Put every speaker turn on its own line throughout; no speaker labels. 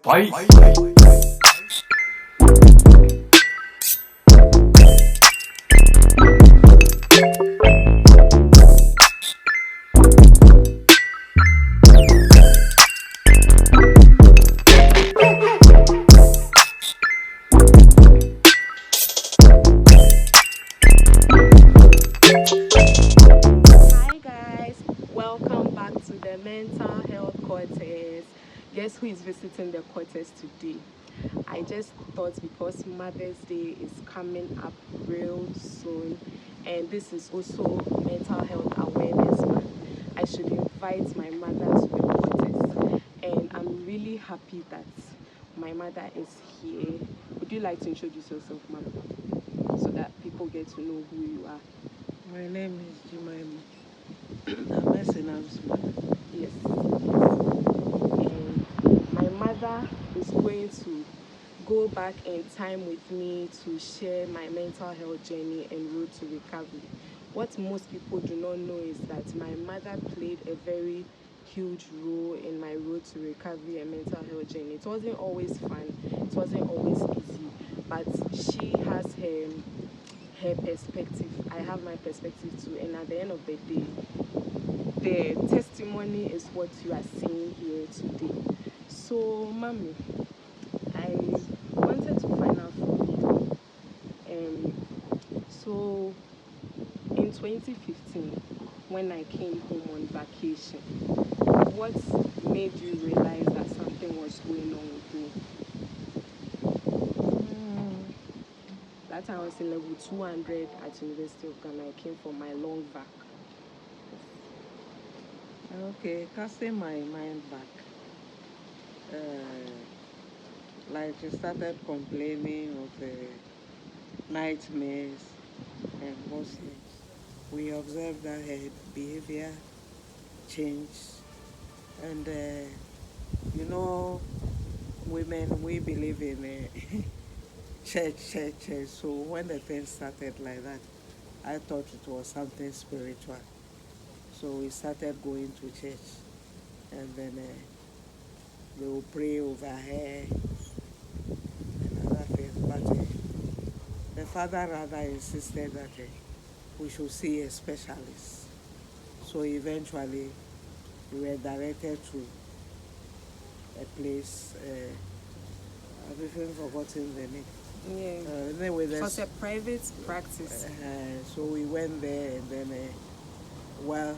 Bye.
Hi guys, welcome back to the mental health quarters. Guess who is visiting the quarters today? I just thought because Mother's Day is coming up real soon and this is also mental health awareness month, I should invite my mother to the quarters. And I'm really happy that my mother is here. Would you like to introduce yourself, Mom? So that people get to know who you are.
My name is Jemima. I'm a Sinam's mother.
Yes. And my mother is going to go back in time with me to share my mental health journey and road to recovery. What most people do not know is that my mother played a very huge role in my road to recovery and mental health journey. It wasn't always fun, it wasn't always easy, but she has her perspective. I have my perspective too, and at the end of the day, the testimony is what you are seeing here today. So, Mommy, I wanted to find out from you. So in 2015, when I came home on vacation, what made you realize that something was going on with me? That time I was in level 200 at University of Ghana. I came for my long vac.
Okay, casting my mind back. Like she started complaining of nightmares and mostly we observed that her behavior changed. And you know, women, we believe in church. So when the thing started like that, I thought it was something spiritual. So we started going to church, and then they will pray over her and other things. But the father rather insisted that we should see a specialist. So eventually, we were directed to a place. I've even forgotten the name.
Yeah.
Anyway,
It was a private practice.
so we went there, and then, well,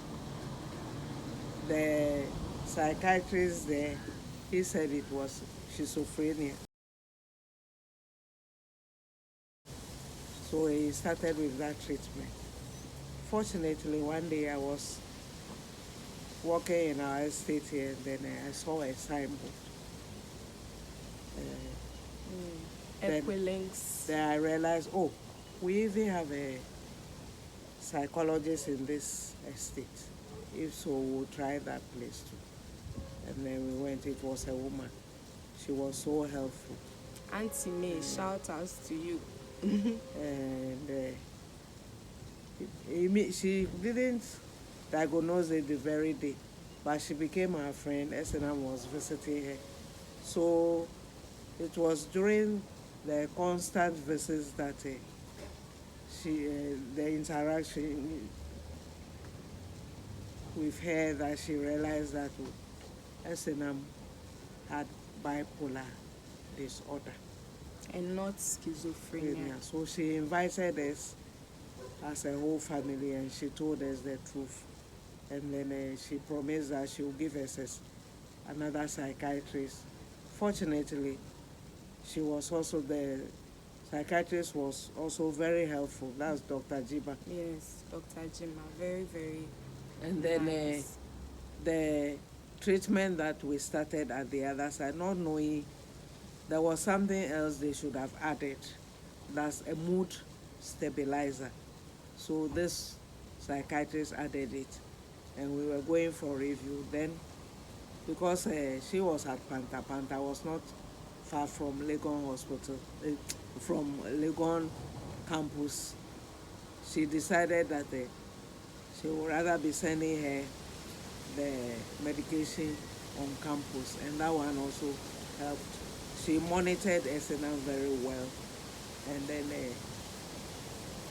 the psychiatrist there, he said it was schizophrenia. So he started with that treatment. Fortunately, one day I was walking in our estate here, and then I saw a signboard. Then-
Equilinks.
Then I realized, oh, we even have a psychologist in this estate. If so, we'll try that place too. And then we went, it was a woman. She was so helpful.
Auntie May, shout outs to you.
And she didn't diagnose it the very day, but she became our friend. SNM was visiting her. So it was during the constant visits that the interaction with her, that she realized that SNM had bipolar disorder.
And not schizophrenia.
So she invited us as a whole family, and she told us the truth. And then she promised that she will give us another psychiatrist. Fortunately, she was also the psychiatrist was also very helpful. That's Dr. Jiba.
Yes, Dr. Jima, very, very.
And then
nice.
the treatment that we started at the other side, not knowing there was something else they should have added. That's a mood stabilizer. So this psychiatrist added it, and we were going for review. Then, because she was at Panta was not far from Legon Hospital, from Legon campus, she decided that she would rather be sending her the medication on campus, and that one also helped. She monitored Esena very well, and then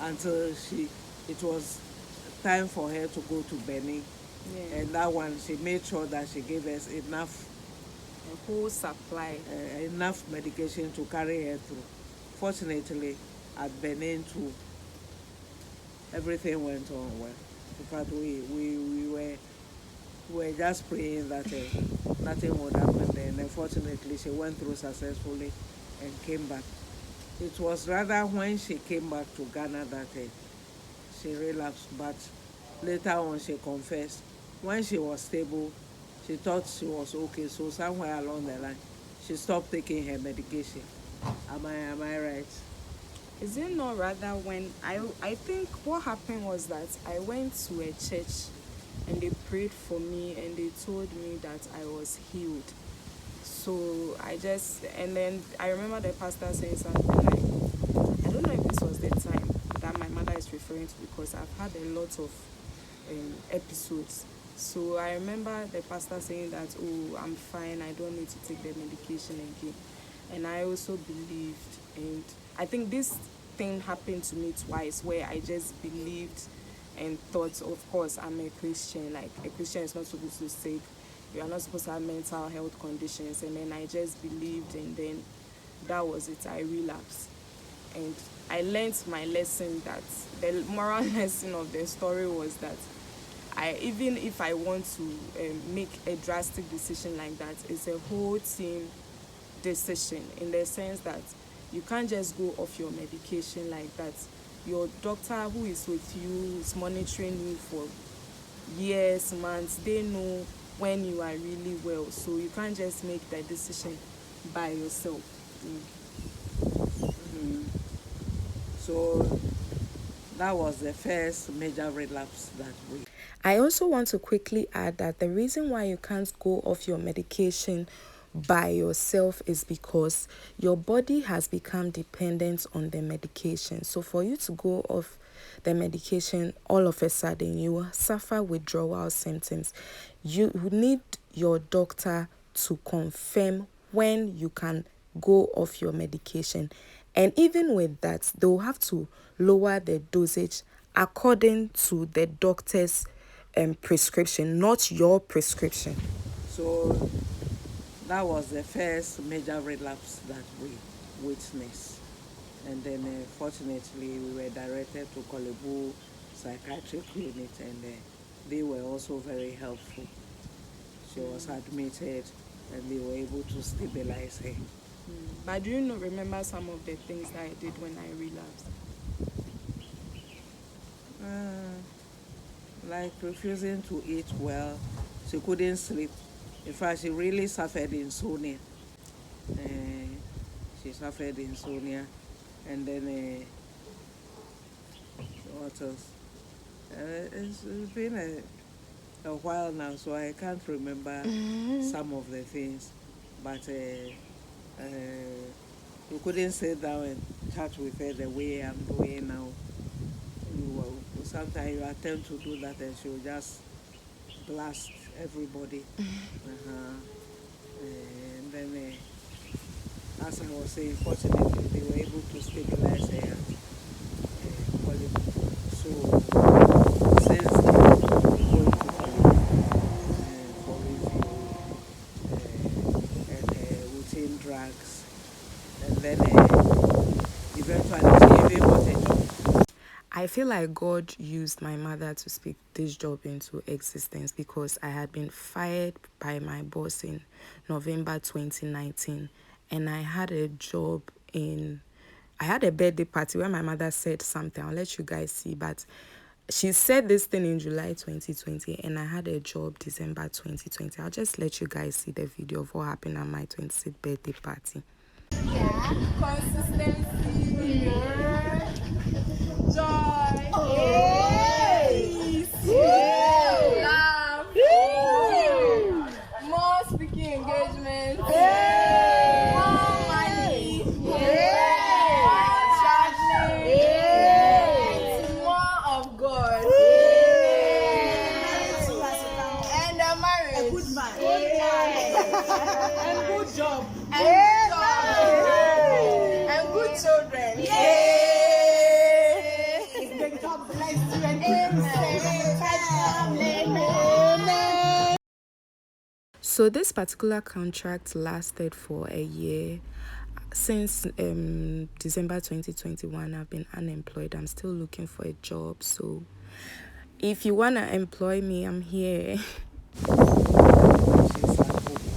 until it was time for her to go to Benin, and that one she made sure that she gave us enough
a whole supply,
enough medication to carry her through. Fortunately, at Benin too, everything went on well. In fact, we were just praying that nothing would happen there. And unfortunately, she went through successfully and came back. It was rather when she came back to Ghana that she relapsed, but later on she confessed. When she was stable, she thought she was okay, so somewhere along the line, she stopped taking her medication. Am I right?
Is it not rather when I think what happened was that I went to a church and they prayed for me and they told me that I was healed. So and then I remember the pastor saying something like, I don't know if this was the time that my mother is referring to, because I've had a lot of episodes. So I remember the pastor saying that, oh, I'm fine, I don't need to take the medication again. And I also believed, and I think this thing happened to me twice where I just believed and thought, of course, I'm a Christian. Like, a Christian is not supposed to say you are not supposed to have mental health conditions. And then I just believed, and then that was it. I relapsed. And I learned my lesson, that the moral lesson of the story was that even if I want to make a drastic decision like that, it's a whole team decision, in the sense that you can't just go off your medication like that. Your doctor who is with you is monitoring you for years, months. They know when you are really well, so you can't just make that decision by yourself.
So that was the first major relapse that we.
I also want to quickly add that the reason why you can't go off your medication by yourself is because your body has become dependent on the medication. So for you to go off the medication, all of a sudden you will suffer withdrawal symptoms. You need your doctor to confirm when you can go off your medication. And even with that, they will have to lower the dosage according to the doctor's prescription, not your prescription.
So that was the first major relapse that we witnessed. And then fortunately we were directed to Kolebu psychiatric unit, and they were also very helpful. She was admitted and they were able to stabilize her.
But do you not remember some of the things that I did when I relapsed?
Like refusing to eat well. She couldn't sleep. In fact, she really suffered insomnia. She suffered insomnia. And then, what else? It's been a while now, so I can't remember some of the things. But you couldn't sit down and chat with her the way I'm doing now. Sometimes you attempt to do that and she'll just blast everybody. And then, as I was saying, fortunately, they were able to stabilize her and So, since going to for review and routine drugs, and then eventually she even got a job.
I feel like God used my mother to speak this job into existence, because I had been fired by my boss in November 2019, and I had a job I had a birthday party where my mother said something. I'll let you guys see, but she said this thing in July 2020, and I had a job December 2020. I'll just let you guys see the video of what happened at my 26th birthday party. Yeah. Consistency. Yeah. Joy. Oh. Peace. Yeah. Love. Yeah. More speaking engagements. Yeah. More money. Yeah. More traveling. Yeah. And more of God. Yeah. And a marriage. A good man. Yeah. And good job. And So this particular contract lasted for a year. Since December 2021, I've been unemployed. I'm still looking for a job. So if you want to employ me, I'm here.
She's at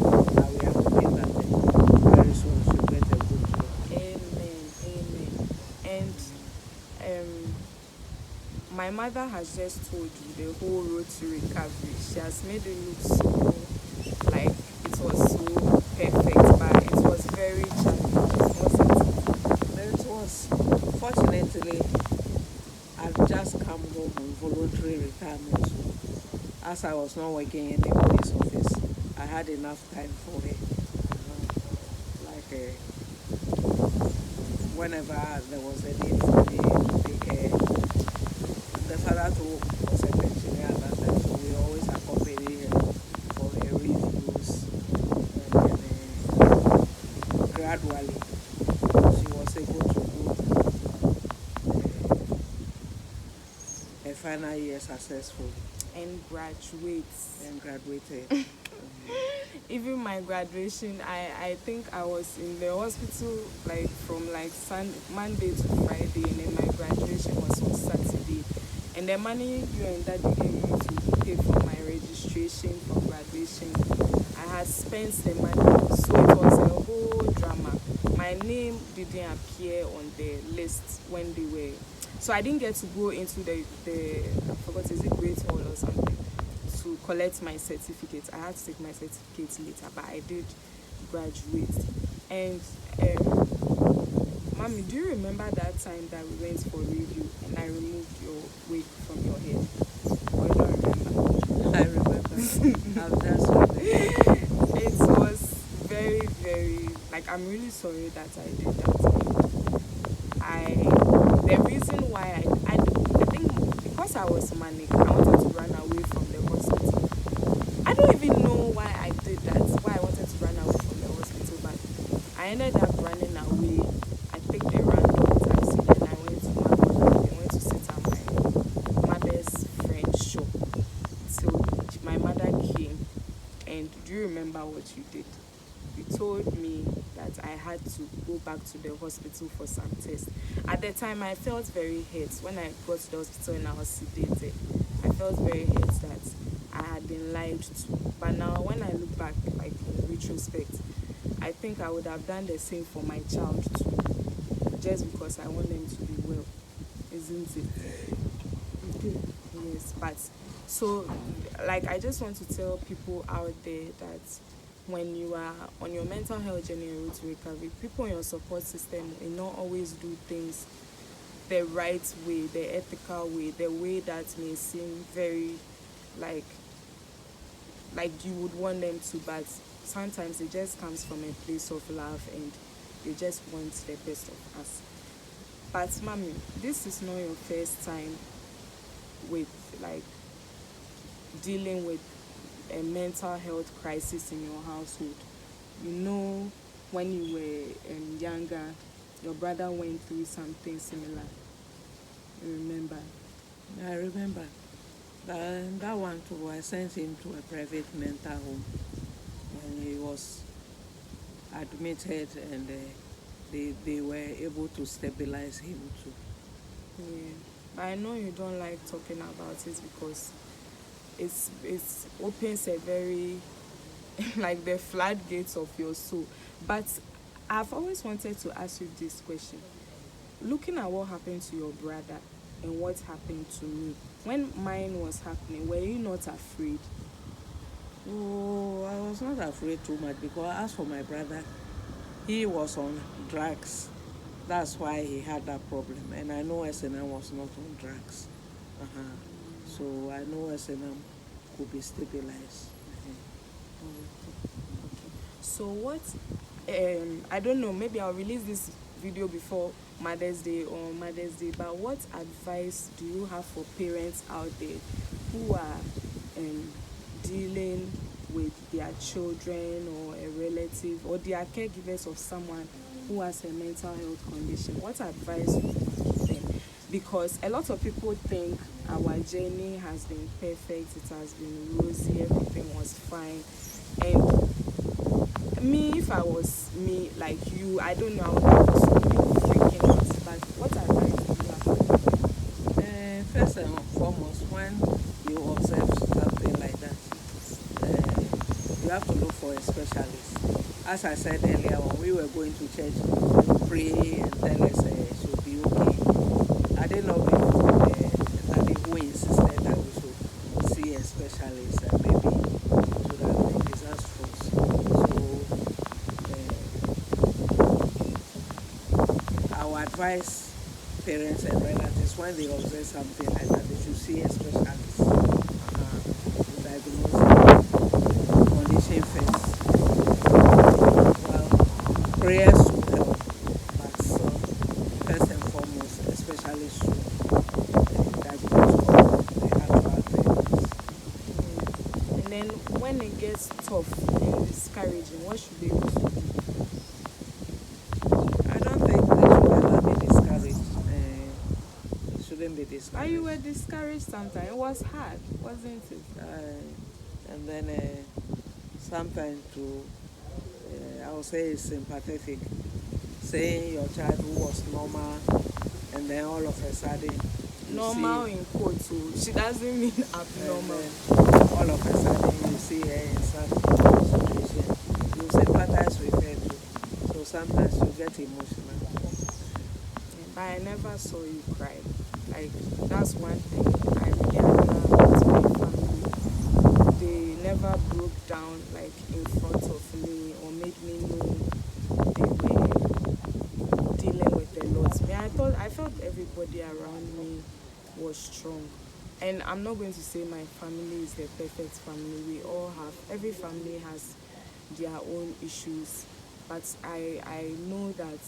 home. Now we are hoping that very soon she'll get a good job.
Amen. Amen. And my mother has just told you the whole road to recovery. She has made it look so like it was so perfect, but it was very challenging, wasn't it?
It was, fortunately, I've just come home on voluntary retirement. So as I was not working in the police office, I had enough time for her. Whenever there was a need for me to take care, the father too was a pensioner at that time, so we always accompany her for her reviews. And then, gradually, she was able to do a final year successful
And graduates.
and graduated.
Even my graduation, I think I was in the hospital like from like Monday to Friday, and then my graduation was on Saturday. And the money you and daddy gave me to pay for my registration for graduation, I had spent the money, so it was a whole drama. My name didn't appear on the list when they were, so I didn't get to go into the I forgot, is it Great Hall or something, to collect my certificate. I had to take my certificate later, but I did graduate. And Mommy, do you remember that time that we went for review and I removed your wig from your head? Or you don't remember?
I remember. I've just remembered.
It was very, very, like, I'm really sorry that I did that. The reason why I think because I was manic, I wanted to run away from the hospital. I don't even know why I did that, why I wanted to run away from the hospital, but I ended up running away. I picked a random taxi and I went to my mother. I went to sit at my mother's friend's shop till my mother came. And do you remember what you did? You told me that I had to go back to the hospital for some tests. At the time, I felt very hurt. When I got to the hospital and I was sedated, I felt very hurt that I had been lied to. But now, when I look back, like in retrospect, I think I would have done the same for my child too, just because I want them to be well, isn't it? Yes, but so, like, I just want to tell people out there that when you are on your mental health journey and road to recovery, people in your support system will not always do things the right way, the ethical way, the way that may seem very like you would want them to, but sometimes it just comes from a place of love and they just want the best of us. But Mommy, this is not your first time with like dealing with a mental health crisis in your household. You know, when you were younger, your brother went through something similar. You remember?
I remember. That one too, I sent him to a private mental home when he was admitted, and they were able to stabilize him too.
Yeah. But I know you don't like talking about it because it's opens a very like the floodgates of your soul. But I've always wanted to ask you this question. Looking at what happened to your brother and what happened to me, when mine was happening, were you not afraid?
Oh, I was not afraid too much, because as for my brother, he was on drugs. That's why he had that problem. And I know SNM was not on drugs. So I know SNM could be stabilized.
So what I don't know, maybe I'll release this video before Mother's Day or Mother's Day, but what advice do you have for parents out there who are dealing with their children or a relative, or they are caregivers of someone who has a mental health condition? What advice would you give them? Because a lot of people think our journey has been perfect, it has been rosy, everything was fine, And me, if I was me, like you, I don't know, I would be so freaking out. But what advice do you have?
First and foremost, when you observe something like that, you have to look for a specialist. As I said earlier, when we were going to church, they would pray and tell us it should be okay. I did not believe that who insisted that we should see a specialist, and maybe it would have been disastrous. So I would advise parents and relatives, when they observe something like that, they should see a specialist to diagnose the condition first. Well, prayers will help, but first and foremost, a specialist should diagnose the actual things.
And then when it gets tough and discouraging, what should they do?
I don't think they should ever be discouraged. It shouldn't be discouraged.
Why you were discouraged sometimes? It was hard, wasn't it?
And then sometimes to, I would say, it's sympathetic. Saying your child who was normal, and then all of a sudden,
Normal in quotes, so she doesn't mean abnormal.
All of a sudden, you see her in some situation. You sympathize with her too. So sometimes you get emotional.
But I never saw you cry. Like, that's one thing I really admire about my family. They never broke down, like, in front of me or made me know they were dealing with a lot. I felt everybody around me was strong. And I'm not going to say my family is the perfect family. We all have, every family has their own issues. But I know that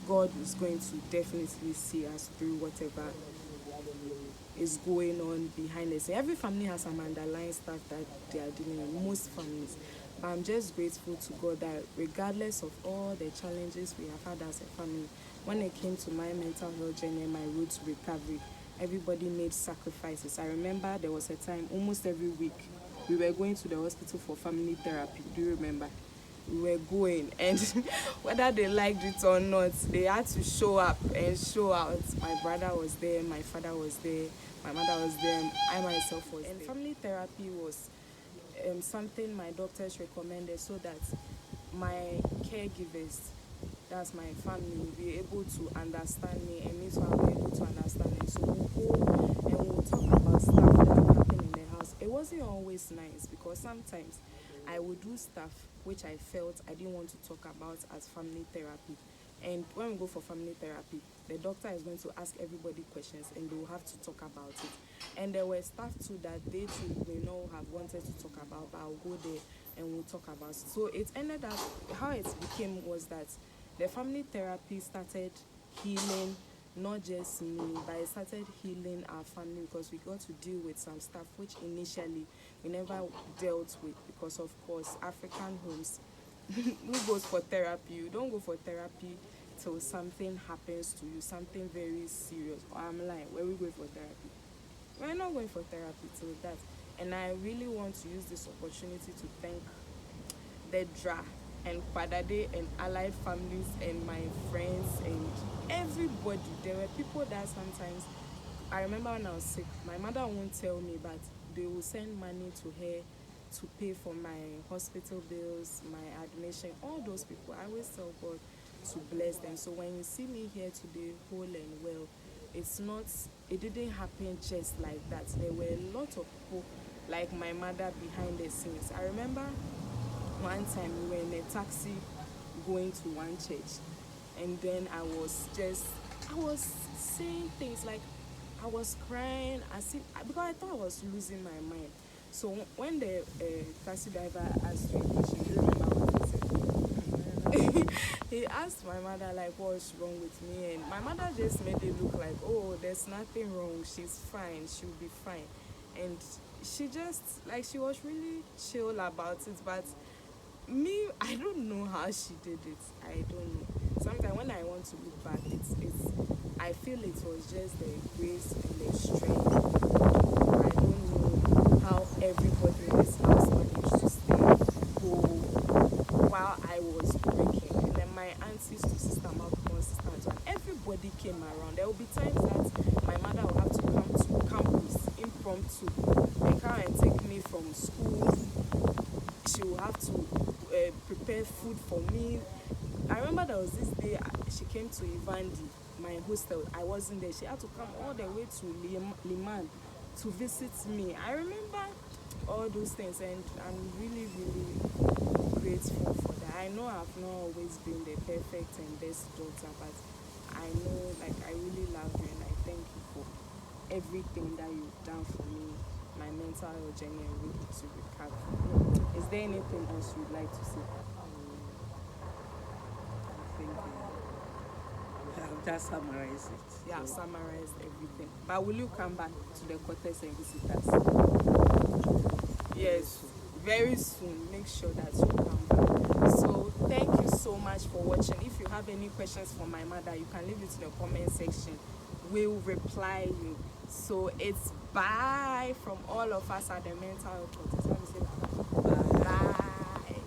God is going to definitely see us through whatever is going on behind the scenes. Every family has some underlying stuff that they are dealing with, most families. But I'm just grateful to God that regardless of all the challenges we have had as a family, when it came to my mental health journey and my road to recovery, everybody made sacrifices. I remember there was a time, almost every week, we were going to the hospital for family therapy. Do you remember? We were going, and whether they liked it or not, they had to show up and show out. My brother was there, my father was there, my mother was there, I myself was there. And family therapy was something my doctors recommended so that my caregivers, that's my family, will be able to understand me, and me too, I'll be able to understand them. So we'll go and we'll talk about stuff that happened in the house. It wasn't always nice because sometimes I would do stuff which I felt I didn't want to talk about as family therapy. And when we go for family therapy, the doctor is going to ask everybody questions and they will have to talk about it. And there were stuff too that they too may not have wanted to talk about, but I'll go there and we'll talk about it. So it ended up, how it became was that the family therapy started healing not just me, but it started healing our family because we got to deal with some stuff which initially we never dealt with because, of course, African homes, who goes for therapy? You don't go for therapy till something happens to you, something very serious. Or I'm lying, where we going for therapy? We're not going for therapy till that. And I really want to use this opportunity to thank the DRA and Padade and allied families and my friends and everybody. There were people that sometimes, I remember when I was sick, my mother won't tell me, but they will send money to her to pay for my hospital bills, my admission, all those people. I always tell God to bless them. So when you see me here today whole and well, it didn't happen just like that. There were a lot of people like my mother behind the scenes. I remember one time we were in a taxi going to one church, and then I was saying things like, I was crying because I thought I was losing my mind. So when the taxi driver asked me a question, do you remember what he said? He asked my mother like what's wrong with me, and my mother just made it look like, oh, there's nothing wrong, she's fine, she'll be fine. And she just, like, she was really chill about it. But me, I don't know how she did it. I don't know. Sometimes when I want to look back, I feel it was just the grace and the strength. I don't know how everybody in this house managed to stay whole while I was working. And then my aunties to sister Malcolm, sister Antoine, everybody came around. There will be times that my mother will have to come to campus impromptu and come and take me from school. She will have to prepare food for me. I remember there was this day she came to Ivandi, my hostel. I wasn't there. She had to come all the way to Liman to visit me. I remember all those things, and I'm really, really grateful for that. I know I've not always been the perfect and best daughter, but I know, like, I really love you, and I thank you for everything that you've done for me, my mental health journey, and road to recovery. Is there anything else you'd like to say?
I think I've just summarized it.
Yeah, I've
So,
summarized everything. But will you come back to the quarters and visit us? Yes, very soon. Make sure that you come back. So thank you so much for watching. If you have any questions for my mother, you can leave it in the comment section. We'll reply you. So it's bye from all of us at the Mental Health Podcast.